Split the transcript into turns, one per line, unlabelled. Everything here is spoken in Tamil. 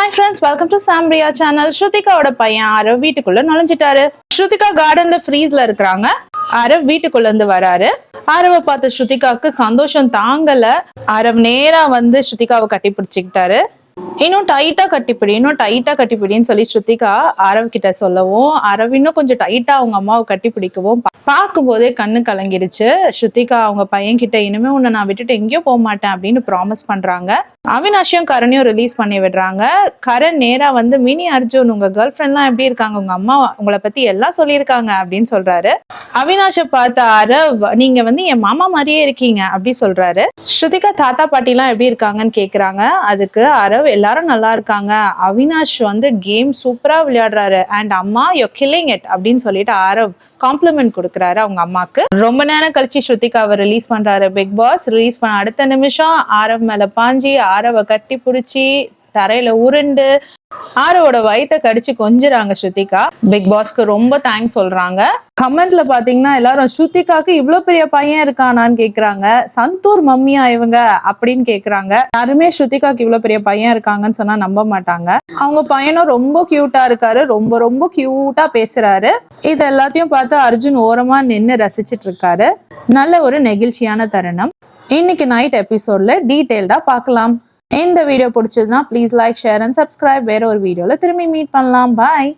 Hi friends, welcome to Samriya channel. ஸ்ருதிகாவோட பையன் அரவ் வீட்டுக்குள்ள நுழைஞ்சிட்டாரு. ஸ்ருதிகா கார்டன்ல ஃப்ரீஸ்ல இருக்கிறாங்க. அரவ் வீட்டுக்குள்ள இருந்து வராரு. அரவை பார்த்த ஸ்ருதிகாவுக்கு சந்தோஷம் தாங்கல. அரவ் நேரா வந்து ஸ்ருதிகாவை கட்டி பிடிச்சுக்கிட்டாரு. இன்னும் டைட்டா கட்டிப்பிடின்னு சொல்லி ஸ்ருதிகா அரவ் கிட்ட சொல்லவும் அரவ் இன்னும் கொஞ்சம் டைட்டா அவங்க அம்மாவை கட்டி பிடிக்கவும் பார்க்கும் போதே கண்ணு கலங்கிடுச்சு. ஸ்ருதிகா அவங்க பையன் கிட்ட இனிமே உன்னை நான் விட்டுட்டு எங்கேயோ போக மாட்டேன் அப்படின்னு ப்ராமிஸ் பண்றாங்க. அவினாஷையும் கரணையும் ரிலீஸ் பண்ணி விடுறாங்க. கரண் நேரா வந்து மினி அர்ஜுன் உங்க கேர்ள் ஃப்ரெண்ட்லாம் எப்படி இருக்காங்க, உங்க அம்மா உங்களை பத்தி எல்லாம் சொல்லியிருக்காங்க அப்படின்னு சொல்றாரு. அவினாஷை பார்த்த அரவ் நீங்க வந்து என் மாமா மாதிரியே இருக்கீங்க அப்படி சொல்றாரு. ஸ்ருதிகா தாத்தா பாட்டி எல்லாம் எப்படி இருக்காங்கன்னு கேக்குறாங்க. அதுக்கு அரவ் எல்லாரும் நல்லா இருக்காங்க, அவினாஷ் வந்து கேம் சூப்பரா விளையாடுறாரு அண்ட் அம்மா யூ கில்லிங் இட் அப்படின்னு சொல்லிட்டு அரவ் காம்ப்ளிமெண்ட் கொடுக்குறாரு அவங்க அம்மாக்கு. ரொம்ப நேரம் கழிச்சு ஸ்ருதிகாவை ரிலீஸ் பண்றாரு பிக் பாஸ். ரிலீஸ் பண்ண அடுத்த நிமிஷம் அரவ் மேல பாஞ்சி அரவை கட்டி பிடிச்சி தரையில உருண்டு ஆரவோட வயிற்ற கடிச்சு கொஞ்சுறாங்க ஸ்ருதிகா. பிக் பாஸ்க்கு ரொம்ப தேங்க்ஸ் சொல்றாங்க. கமெண்ட்ல பாத்தீங்கன்னா எல்லாரும் ஸ்ருதிகாக்கு இவ்வளவு பெரிய பையன் இருக்கானான்னு கேக்குறாங்க. சந்தூர் மம்மியா இவங்க அப்படின்னு கேக்குறாங்க. யாருமே ஸ்ருதிகாக்கு இவ்வளவு பெரிய பையன் இருக்காங்கன்னு சொன்னா நம்ப மாட்டாங்க. அவங்க பையனும் ரொம்ப கியூட்டா இருக்காரு, ரொம்ப ரொம்ப கியூட்டா பேசுறாரு. இது எல்லாத்தையும் பார்த்து அர்ஜுன் ஓரமா நின்று ரசிச்சிட்டு இருக்காரு. நல்ல ஒரு நெகிழ்ச்சியான தருணம். இன்னைக்கு நைட் எபிசோட்ல டீடைல்டா பார்க்கலாம். இந்த வீடியோ பிடிச்சதுன்னா please like, share and subscribe. வேற ஒரு வீடியோல திரும்பி மீட் பண்ணலாம். பாய்.